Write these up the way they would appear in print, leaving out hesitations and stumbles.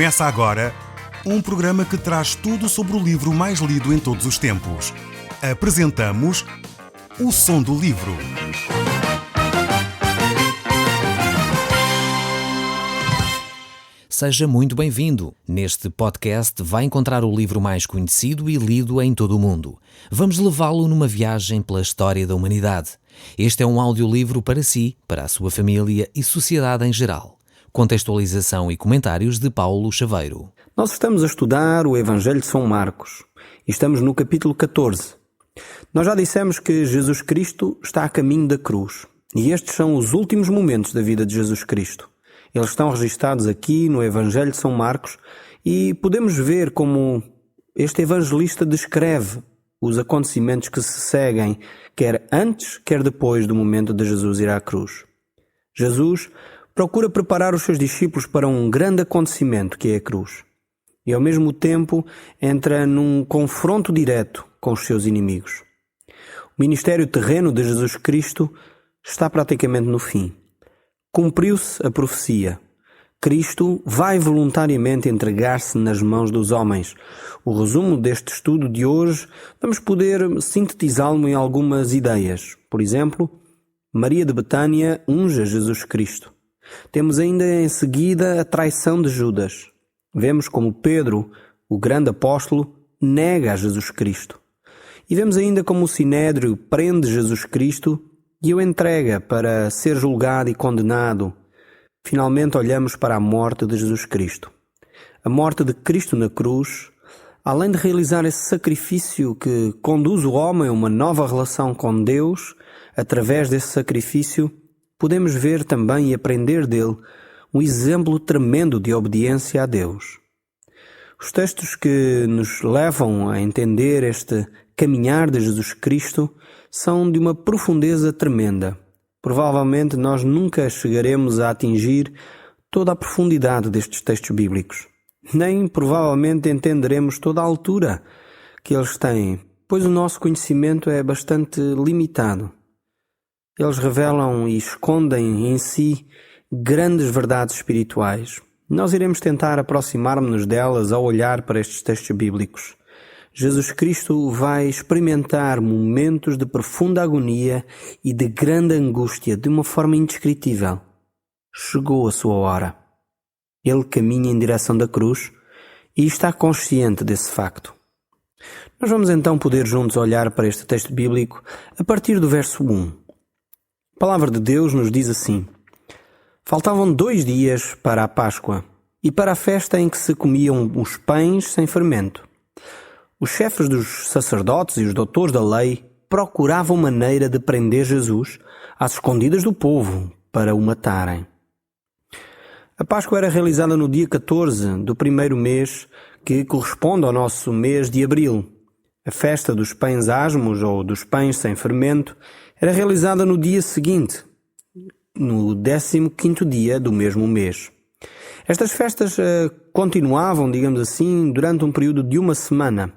Começa agora um programa que traz tudo sobre o livro mais lido em todos os tempos. Apresentamos O Som do Livro. Seja muito bem-vindo. Neste podcast vai encontrar o livro mais conhecido e lido em todo o mundo. Vamos levá-lo numa viagem pela história da humanidade. Este é um audiolivro para si, para a sua família e sociedade em geral. Contextualização e comentários de Paulo Chaveiro. Nós estamos a estudar o Evangelho de São Marcos e estamos no capítulo 14. Nós já dissemos que Jesus Cristo está a caminho da cruz e estes são os últimos momentos da vida de Jesus Cristo. Eles estão registados aqui no Evangelho de São Marcos e podemos ver como este evangelista descreve os acontecimentos que se seguem, quer antes, quer depois do momento de Jesus ir à cruz. Jesus procura preparar os seus discípulos para um grande acontecimento que é a cruz e ao mesmo tempo entra num confronto direto com os seus inimigos. O ministério terreno de Jesus Cristo está praticamente no fim. Cumpriu-se a profecia. Cristo vai voluntariamente entregar-se nas mãos dos homens. O resumo deste estudo de hoje, vamos poder sintetizá-lo em algumas ideias. Por exemplo, Maria de Betânia unge a Jesus Cristo. Temos ainda em seguida a traição de Judas. Vemos como Pedro, o grande apóstolo, nega a Jesus Cristo. E vemos ainda como o Sinédrio prende Jesus Cristo e o entrega para ser julgado e condenado. Finalmente olhamos para a morte de Jesus Cristo. A morte de Cristo na cruz, além de realizar esse sacrifício que conduz o homem a uma nova relação com Deus, através desse sacrifício, podemos ver também e aprender dele um exemplo tremendo de obediência a Deus. Os textos que nos levam a entender este caminhar de Jesus Cristo são de uma profundeza tremenda. Provavelmente nós nunca chegaremos a atingir toda a profundidade destes textos bíblicos. Nem provavelmente entenderemos toda a altura que eles têm, pois o nosso conhecimento é bastante limitado. Eles revelam e escondem em si grandes verdades espirituais. Nós iremos tentar aproximar-nos delas ao olhar para estes textos bíblicos. Jesus Cristo vai experimentar momentos de profunda agonia e de grande angústia de uma forma indescritível. Chegou a sua hora. Ele caminha em direção da cruz e está consciente desse facto. Nós vamos então poder juntos olhar para este texto bíblico a partir do verso 1. A palavra de Deus nos diz assim: Faltavam 2 dias para a Páscoa e para a festa em que se comiam os pães sem fermento. Os chefes dos sacerdotes e os doutores da lei procuravam maneira de prender Jesus às escondidas do povo para o matarem. A Páscoa era realizada no dia 14 do primeiro mês, que corresponde ao nosso mês de abril. A festa dos pães asmos ou dos pães sem fermento era realizada no dia seguinte, no 15º dia do mesmo mês. Estas festas continuavam, digamos assim, durante um período de 1 semana.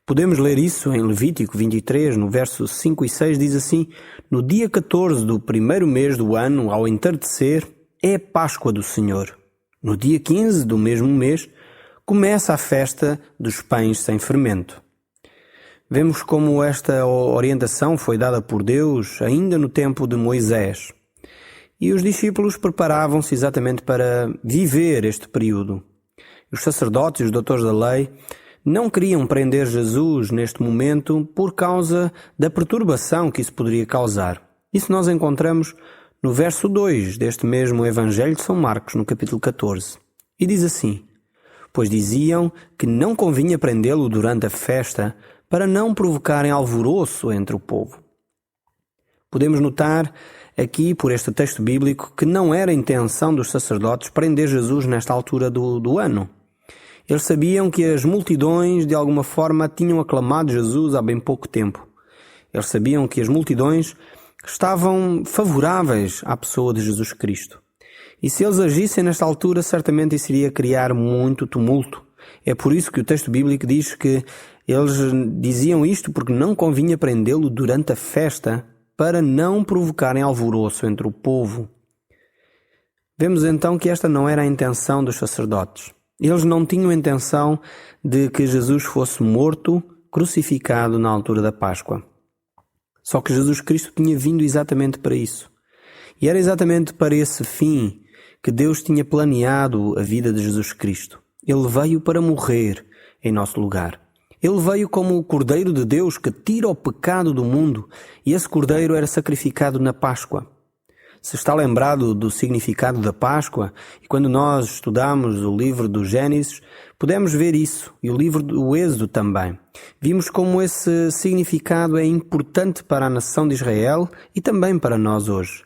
Podemos ler isso em Levítico 23, no verso 5 e 6, diz assim: No dia 14 do primeiro mês do ano, ao entardecer, é a Páscoa do Senhor. No dia 15 do mesmo mês, começa a festa dos pães sem fermento. Vemos como esta orientação foi dada por Deus ainda no tempo de Moisés. E os discípulos preparavam-se exatamente para viver este período. Os sacerdotes e os doutores da lei não queriam prender Jesus neste momento por causa da perturbação que isso poderia causar. Isso nós encontramos no verso 2 deste mesmo Evangelho de São Marcos, no capítulo 14. E diz assim: Pois diziam que não convinha prendê-lo durante a festa para não provocarem alvoroço entre o povo. Podemos notar aqui, por este texto bíblico, que não era a intenção dos sacerdotes prender Jesus nesta altura do ano. Eles sabiam que as multidões, de alguma forma, tinham aclamado Jesus há bem pouco tempo. Eles sabiam que as multidões estavam favoráveis à pessoa de Jesus Cristo. E se eles agissem nesta altura, certamente isso iria criar muito tumulto. É por isso que o texto bíblico diz que eles diziam isto porque não convinha prendê-lo durante a festa para não provocarem alvoroço entre o povo. Vemos então que esta não era a intenção dos sacerdotes. Eles não tinham intenção de que Jesus fosse morto, crucificado na altura da Páscoa. Só que Jesus Cristo tinha vindo exatamente para isso. E era exatamente para esse fim que Deus tinha planeado a vida de Jesus Cristo. Ele veio para morrer em nosso lugar. Ele veio como o Cordeiro de Deus que tira o pecado do mundo, e esse Cordeiro era sacrificado na Páscoa. Se está lembrado do significado da Páscoa, e quando nós estudamos o livro do Gênesis, podemos ver isso, e o livro do Êxodo também. Vimos como esse significado é importante para a nação de Israel e também para nós hoje.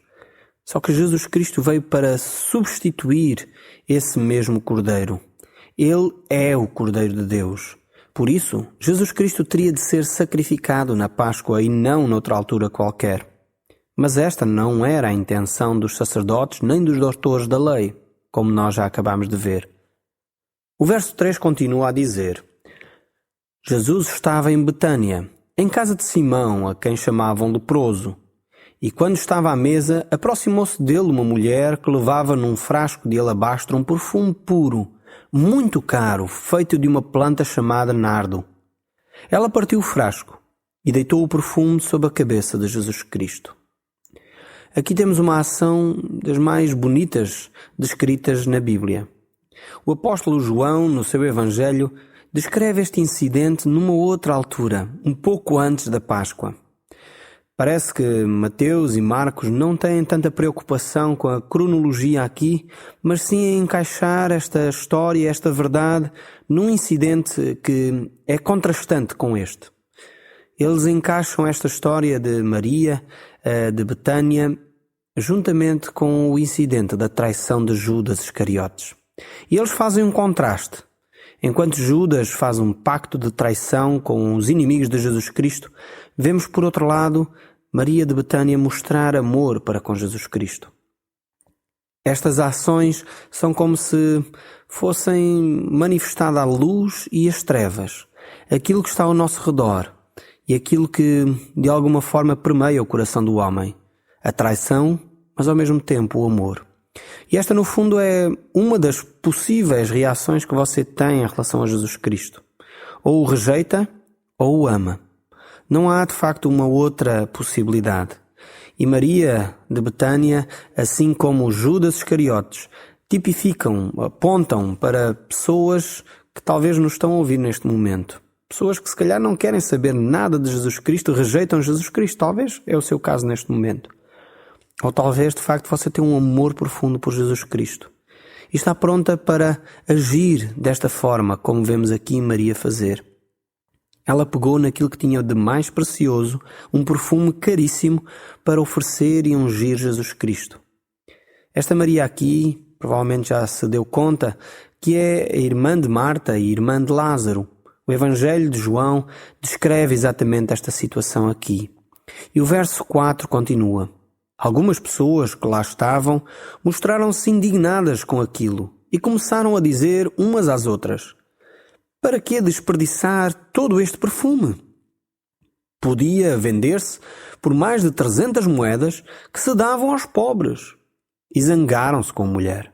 Só que Jesus Cristo veio para substituir esse mesmo Cordeiro. Ele é o Cordeiro de Deus. Por isso, Jesus Cristo teria de ser sacrificado na Páscoa e não noutra altura qualquer. Mas esta não era a intenção dos sacerdotes nem dos doutores da lei, como nós já acabamos de ver. O verso 3 continua a dizer: Jesus estava em Betânia, em casa de Simão, a quem chamavam leproso. E quando estava à mesa, aproximou-se dele uma mulher que levava num frasco de alabastro um perfume puro, muito caro, feito de uma planta chamada nardo. Ela partiu o frasco e deitou o perfume sobre a cabeça de Jesus Cristo. Aqui temos uma ação das mais bonitas descritas na Bíblia. O apóstolo João, no seu Evangelho, descreve este incidente numa outra altura, um pouco antes da Páscoa. Parece que Mateus e Marcos não têm tanta preocupação com a cronologia aqui, mas sim em encaixar esta história, esta verdade, num incidente que é contrastante com este. Eles encaixam esta história de Maria, de Betânia, juntamente com o incidente da traição de Judas Iscariotes. E eles fazem um contraste. Enquanto Judas faz um pacto de traição com os inimigos de Jesus Cristo, vemos por outro lado Maria de Betânia mostrar amor para com Jesus Cristo. Estas ações são como se fossem manifestada a luz e as trevas, aquilo que está ao nosso redor e aquilo que de alguma forma permeia o coração do homem, a traição, mas ao mesmo tempo o amor. E esta no fundo é uma das possíveis reações que você tem em relação a Jesus Cristo. Ou o rejeita ou o ama. Não há de facto uma outra possibilidade. E Maria de Betânia, assim como Judas Iscariotes, tipificam, apontam para pessoas que talvez nos estão a ouvir neste momento. Pessoas que se calhar não querem saber nada de Jesus Cristo, rejeitam Jesus Cristo. Talvez é o seu caso neste momento. Ou talvez de facto você tenha um amor profundo por Jesus Cristo. E está pronta para agir desta forma, como vemos aqui Maria fazer. Ela pegou naquilo que tinha de mais precioso, um perfume caríssimo, para oferecer e ungir Jesus Cristo. Esta Maria aqui, provavelmente já se deu conta, que é a irmã de Marta e irmã de Lázaro. O Evangelho de João descreve exatamente esta situação aqui. E o verso 4 continua. Algumas pessoas que lá estavam mostraram-se indignadas com aquilo e começaram a dizer umas às outras: para que desperdiçar todo este perfume? Podia vender-se por mais de 300 moedas que se davam aos pobres. E zangaram-se com a mulher.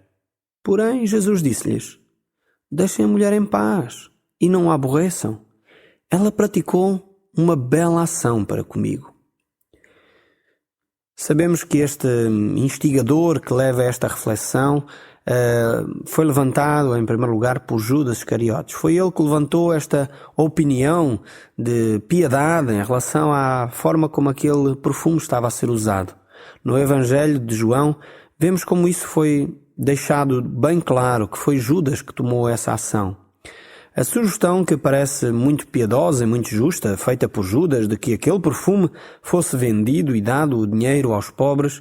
Porém, Jesus disse-lhes: deixem a mulher em paz e não a aborreçam. Ela praticou uma bela ação para comigo. Sabemos que este instigador que leva a esta reflexão foi levantado em primeiro lugar por Judas Iscariotes. Foi ele que levantou esta opinião de piedade em relação à forma como aquele perfume estava a ser usado. No Evangelho de João vemos como isso foi deixado bem claro, que foi Judas que tomou essa ação. A sugestão, que parece muito piedosa e muito justa, feita por Judas, de que aquele perfume fosse vendido e dado o dinheiro aos pobres,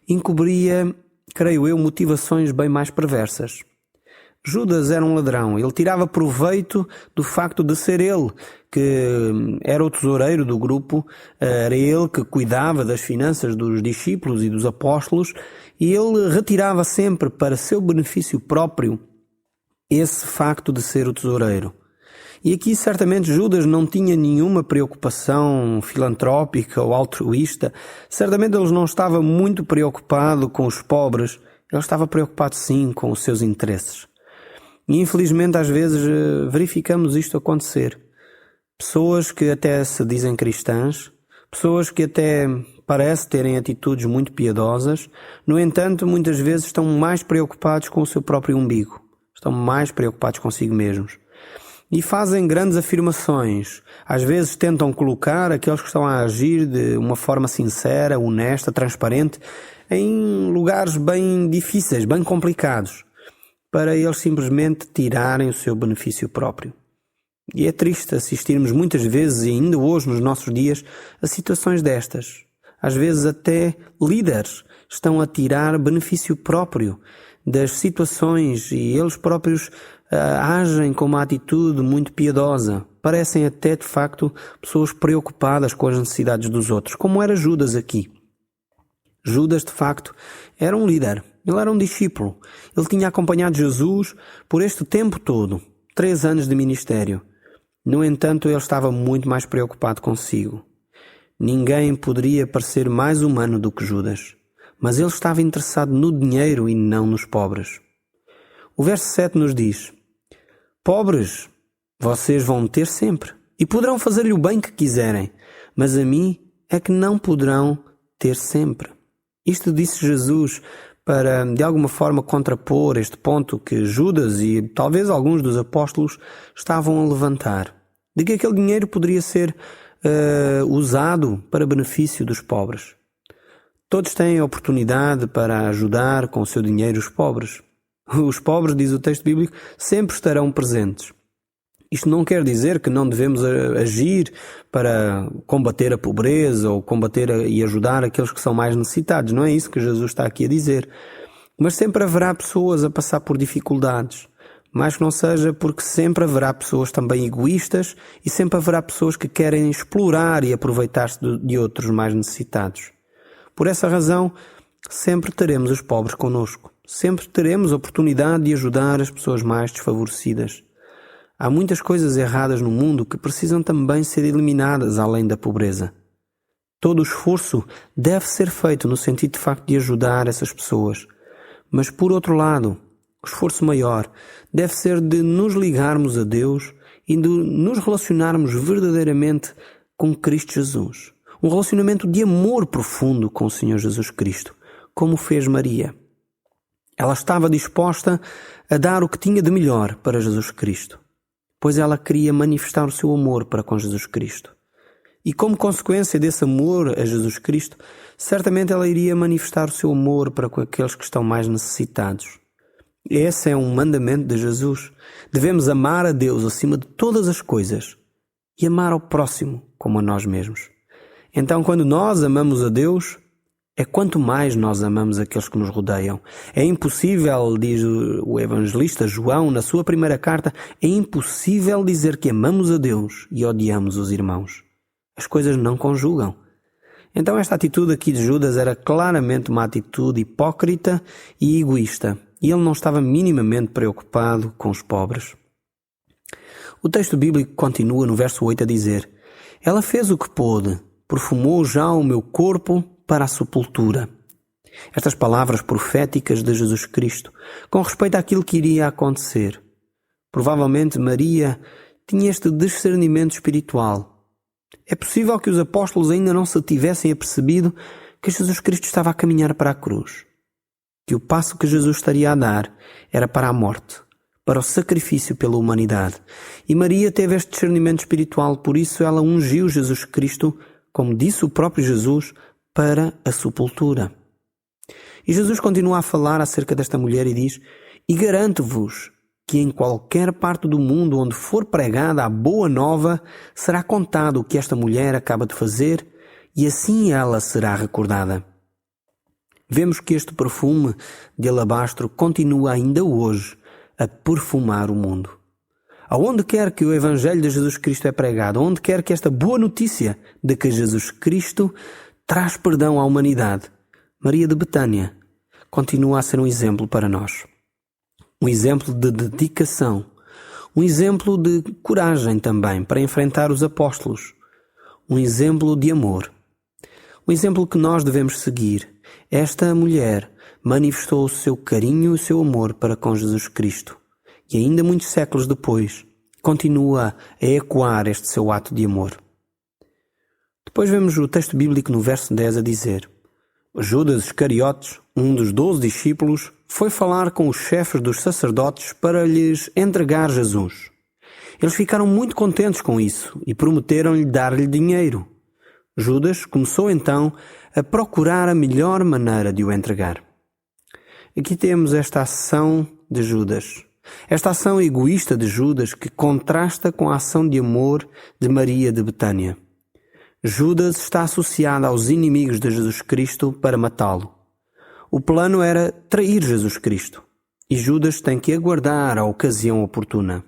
encobria, creio eu, motivações bem mais perversas. Judas era um ladrão. Ele tirava proveito do facto de ser ele que era o tesoureiro do grupo, era ele que cuidava das finanças dos discípulos e dos apóstolos, e ele retirava sempre para seu benefício próprio esse facto de ser o tesoureiro. E aqui certamente Judas não tinha nenhuma preocupação filantrópica ou altruísta. Certamente ele não estava muito preocupado com os pobres. Ele estava preocupado sim com os seus interesses. E infelizmente às vezes verificamos isto acontecer. Pessoas que até se dizem cristãs, pessoas que até parecem terem atitudes muito piedosas, no entanto muitas vezes estão mais preocupados com o seu próprio umbigo, estão mais preocupados consigo mesmos. E fazem grandes afirmações, às vezes tentam colocar aqueles que estão a agir de uma forma sincera, honesta, transparente, em lugares bem difíceis, bem complicados, para eles simplesmente tirarem o seu benefício próprio. E é triste assistirmos muitas vezes, e ainda hoje nos nossos dias, a situações destas. Às vezes até líderes estão a tirar benefício próprio das situações e eles próprios agem com uma atitude muito piedosa. Parecem até, de facto, pessoas preocupadas com as necessidades dos outros, como era Judas aqui. Judas, de facto, era um líder, ele era um discípulo. Ele tinha acompanhado Jesus por este tempo todo, 3 anos de ministério. No entanto, ele estava muito mais preocupado consigo. Ninguém poderia parecer mais humano do que Judas, mas ele estava interessado no dinheiro e não nos pobres. O verso 7 nos diz: pobres vocês vão ter sempre, e poderão fazer-lhe o bem que quiserem, mas a mim é que não poderão ter sempre. Isto disse Jesus para, de alguma forma, contrapor este ponto que Judas e talvez alguns dos apóstolos estavam a levantar, de que aquele dinheiro poderia ser usado para benefício dos pobres. Todos têm a oportunidade para ajudar com o seu dinheiro os pobres. Os pobres, diz o texto bíblico, sempre estarão presentes. Isto não quer dizer que não devemos agir para combater a pobreza ou combater e ajudar aqueles que são mais necessitados. Não é isso que Jesus está aqui a dizer. Mas sempre haverá pessoas a passar por dificuldades. Mais que não seja porque sempre haverá pessoas também egoístas e sempre haverá pessoas que querem explorar e aproveitar-se de outros mais necessitados. Por essa razão, sempre teremos os pobres connosco. Sempre teremos a oportunidade de ajudar as pessoas mais desfavorecidas. Há muitas coisas erradas no mundo que precisam também ser eliminadas além da pobreza. Todo o esforço deve ser feito no sentido de facto de ajudar essas pessoas. Mas por outro lado, o esforço maior deve ser de nos ligarmos a Deus e de nos relacionarmos verdadeiramente com Cristo Jesus. Um relacionamento de amor profundo com o Senhor Jesus Cristo, como fez Maria. Ela estava disposta a dar o que tinha de melhor para Jesus Cristo, pois ela queria manifestar o seu amor para com Jesus Cristo. E como consequência desse amor a Jesus Cristo, certamente ela iria manifestar o seu amor para com aqueles que estão mais necessitados. Esse é um mandamento de Jesus. Devemos amar a Deus acima de todas as coisas e amar ao próximo como a nós mesmos. Então, quando nós amamos a Deus, é quanto mais nós amamos aqueles que nos rodeiam. É impossível, diz o evangelista João na sua primeira carta, é impossível dizer que amamos a Deus e odiamos os irmãos. As coisas não conjugam. Então esta atitude aqui de Judas era claramente uma atitude hipócrita e egoísta. E ele não estava minimamente preocupado com os pobres. O texto bíblico continua no verso 8 a dizer: ela fez o que pôde, perfumou já o meu corpo para a sepultura. Estas palavras proféticas de Jesus Cristo, com respeito àquilo que iria acontecer. Provavelmente Maria tinha este discernimento espiritual. É possível que os apóstolos ainda não se tivessem apercebido que Jesus Cristo estava a caminhar para a cruz. Que o passo que Jesus estaria a dar era para a morte, para o sacrifício pela humanidade. E Maria teve este discernimento espiritual, por isso ela ungiu Jesus Cristo, como disse o próprio Jesus, para a sepultura. E Jesus continua a falar acerca desta mulher e diz: e garanto-vos que em qualquer parte do mundo onde for pregada a boa nova, será contado o que esta mulher acaba de fazer, e assim ela será recordada. Vemos que este perfume de alabastro continua ainda hoje a perfumar o mundo. Aonde quer que o Evangelho de Jesus Cristo é pregado, onde quer que esta boa notícia de que Jesus Cristo traz perdão à humanidade, Maria de Betânia continua a ser um exemplo para nós. Um exemplo de dedicação, um exemplo de coragem também para enfrentar os apóstolos, um exemplo de amor, um exemplo que nós devemos seguir. Esta mulher manifestou o seu carinho e o seu amor para com Jesus Cristo. e ainda muitos séculos depois, continua a ecoar este seu ato de amor. Depois vemos o texto bíblico no verso 10 a dizer: Judas Iscariotes, um dos 12 discípulos, foi falar com os chefes dos sacerdotes para lhes entregar Jesus. Eles ficaram muito contentes com isso e prometeram-lhe dar-lhe dinheiro. Judas começou então a procurar a melhor maneira de o entregar. Aqui temos esta ação de Judas. Esta ação egoísta de Judas que contrasta com a ação de amor de Maria de Betânia. Judas está associado aos inimigos de Jesus Cristo para matá-lo. O plano era trair Jesus Cristo, e Judas tem que aguardar a ocasião oportuna.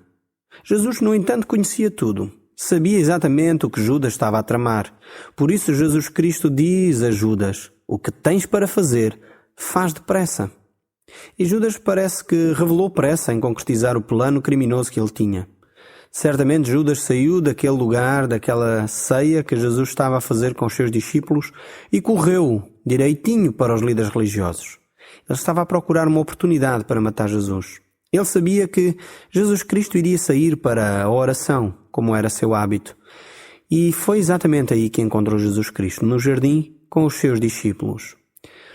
Jesus, no entanto, conhecia tudo. Sabia exatamente o que Judas estava a tramar. Por isso Jesus Cristo diz a Judas: o que tens para fazer, faz depressa. E Judas parece que revelou pressa em concretizar o plano criminoso que ele tinha. Certamente Judas saiu daquele lugar, daquela ceia que Jesus estava a fazer com os seus discípulos e correu direitinho para os líderes religiosos. Ele estava a procurar uma oportunidade para matar Jesus. Ele sabia que Jesus Cristo iria sair para a oração, como era seu hábito. E foi exatamente aí que encontrou Jesus Cristo, no jardim, com os seus discípulos.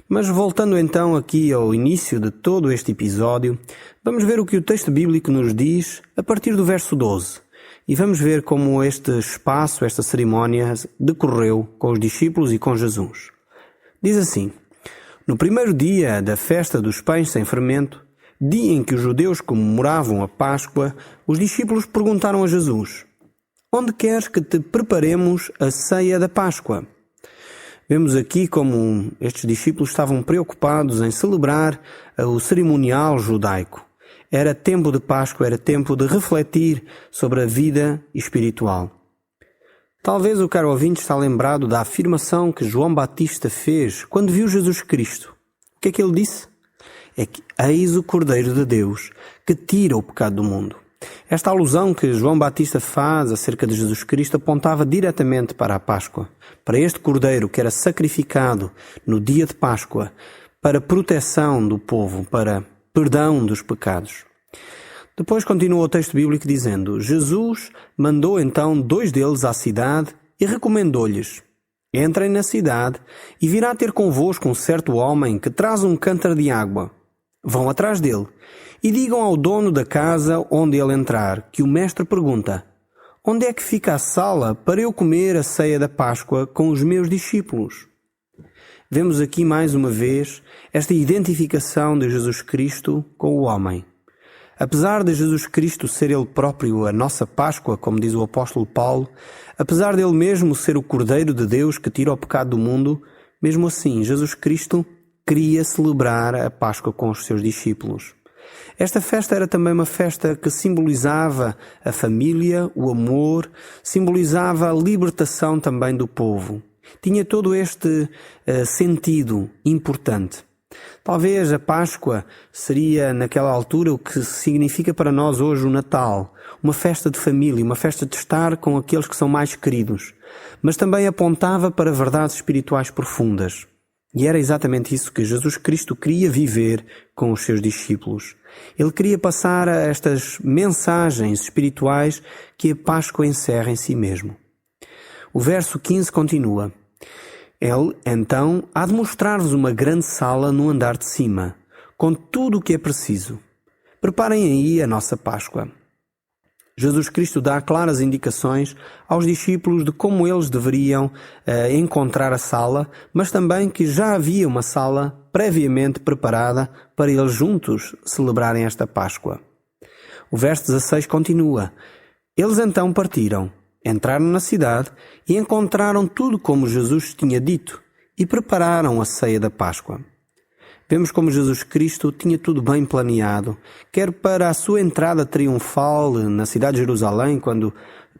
Mas voltando então aqui ao início de todo este episódio, vamos ver o que o texto bíblico nos diz a partir do verso 12. E vamos ver como este espaço, esta cerimónia, decorreu com os discípulos e com Jesus. Diz assim: No primeiro dia da festa dos pães sem fermento, dia em que os judeus comemoravam a Páscoa, os discípulos perguntaram a Jesus: Onde queres que te preparemos a ceia da Páscoa? Vemos aqui como estes discípulos estavam preocupados em celebrar o cerimonial judaico. Era tempo de Páscoa, era tempo de refletir sobre a vida espiritual. Talvez o caro ouvinte está lembrado da afirmação que João Batista fez quando viu Jesus Cristo. O que é que ele disse? É que eis o Cordeiro de Deus que tira o pecado do mundo. Esta alusão que João Batista faz acerca de Jesus Cristo apontava diretamente para a Páscoa, para este Cordeiro que era sacrificado no dia de Páscoa para proteção do povo, para perdão dos pecados. Depois continua o texto bíblico dizendo: Jesus mandou então 2 deles à cidade e recomendou-lhes: Entrem na cidade e virá ter convosco um certo homem que traz um cântaro de água. Vão atrás dele e digam ao dono da casa onde ele entrar que o mestre pergunta: Onde é que fica a sala para eu comer a ceia da Páscoa com os meus discípulos? Vemos aqui mais uma vez esta identificação de Jesus Cristo com o homem. Apesar de Jesus Cristo ser ele próprio a nossa Páscoa, como diz o apóstolo Paulo, apesar dele mesmo ser o Cordeiro de Deus que tira o pecado do mundo, mesmo assim Jesus Cristo queria celebrar a Páscoa com os seus discípulos. Esta festa era também uma festa que simbolizava a família, o amor, simbolizava a libertação também do povo. Tinha todo este sentido importante. Talvez a Páscoa seria naquela altura o que significa para nós hoje o Natal, uma festa de família, uma festa de estar com aqueles que são mais queridos, mas também apontava para verdades espirituais profundas. E era exatamente isso que Jesus Cristo queria viver com os seus discípulos. Ele queria passar a estas mensagens espirituais que a Páscoa encerra em si mesmo. O verso 15 continua: Ele, então, há de mostrar-vos uma grande sala no andar de cima, com tudo o que é preciso. Preparem aí a nossa Páscoa. Jesus Cristo dá claras indicações aos discípulos de como eles deveriam encontrar a sala, mas também que já havia uma sala previamente preparada para eles juntos celebrarem esta Páscoa. O verso 16 continua: Eles então partiram, entraram na cidade e encontraram tudo como Jesus tinha dito e prepararam a ceia da Páscoa. Vemos como Jesus Cristo tinha tudo bem planeado, quer para a sua entrada triunfal na cidade de Jerusalém, quando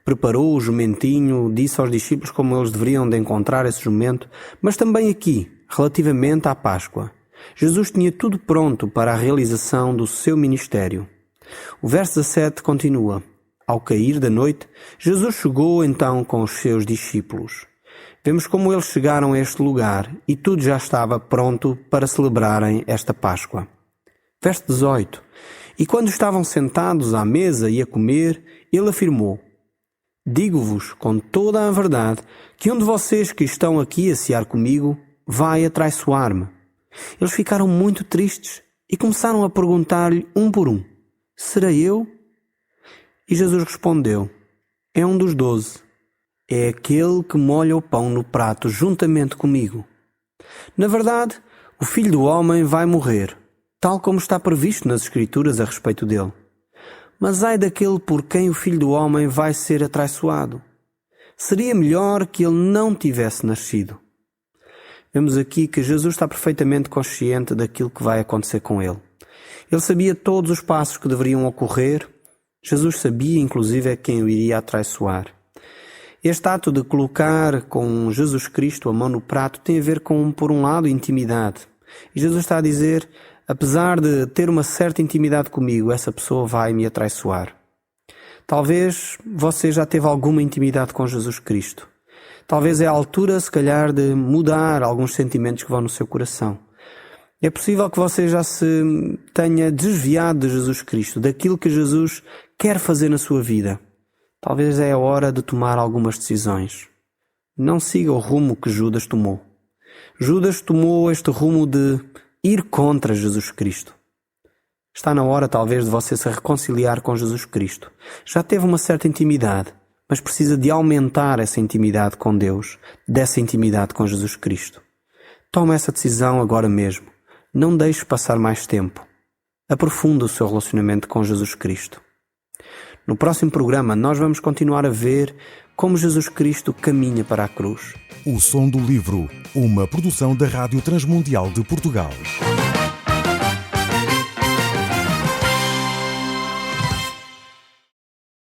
preparou o jumentinho, disse aos discípulos como eles deveriam de encontrar esse jumento, mas também aqui, relativamente à Páscoa. Jesus tinha tudo pronto para a realização do seu ministério. O verso 17 continua: Ao cair da noite, Jesus chegou então com os seus discípulos. Vemos como eles chegaram a este lugar e tudo já estava pronto para celebrarem esta Páscoa. Verso 18. E quando estavam sentados à mesa e a comer, ele afirmou: digo-vos com toda a verdade que um de vocês que estão aqui a cear comigo vai atraiçoar-me. Eles ficaram muito tristes e começaram a perguntar-lhe um por um: serei eu? E Jesus respondeu: é um dos 12. É aquele que molha o pão no prato juntamente comigo. Na verdade, o Filho do Homem vai morrer, tal como está previsto nas Escrituras a respeito dele. Mas ai daquele por quem o Filho do Homem vai ser atraiçoado. Seria melhor que ele não tivesse nascido. Vemos aqui que Jesus está perfeitamente consciente daquilo que vai acontecer com ele. Ele sabia todos os passos que deveriam ocorrer. Jesus sabia, inclusive, quem o iria atraiçoar. Este ato de colocar com Jesus Cristo a mão no prato tem a ver com, por um lado, intimidade. E Jesus está a dizer: apesar de ter uma certa intimidade comigo, essa pessoa vai me atraiçoar. Talvez você já teve alguma intimidade com Jesus Cristo. Talvez é a altura, se calhar, de mudar alguns sentimentos que vão no seu coração. É possível que você já se tenha desviado de Jesus Cristo, daquilo que Jesus quer fazer na sua vida. Talvez é a hora de tomar algumas decisões. Não siga o rumo que Judas tomou. Judas tomou este rumo de ir contra Jesus Cristo. Está na hora, talvez, de você se reconciliar com Jesus Cristo. Já teve uma certa intimidade, mas precisa de aumentar essa intimidade com Deus, dessa intimidade com Jesus Cristo. Tome essa decisão agora mesmo. Não deixe passar mais tempo. Aprofunda o seu relacionamento com Jesus Cristo. No próximo programa, nós vamos continuar a ver como Jesus Cristo caminha para a cruz. O Som do Livro, uma produção da Rádio Transmundial de Portugal.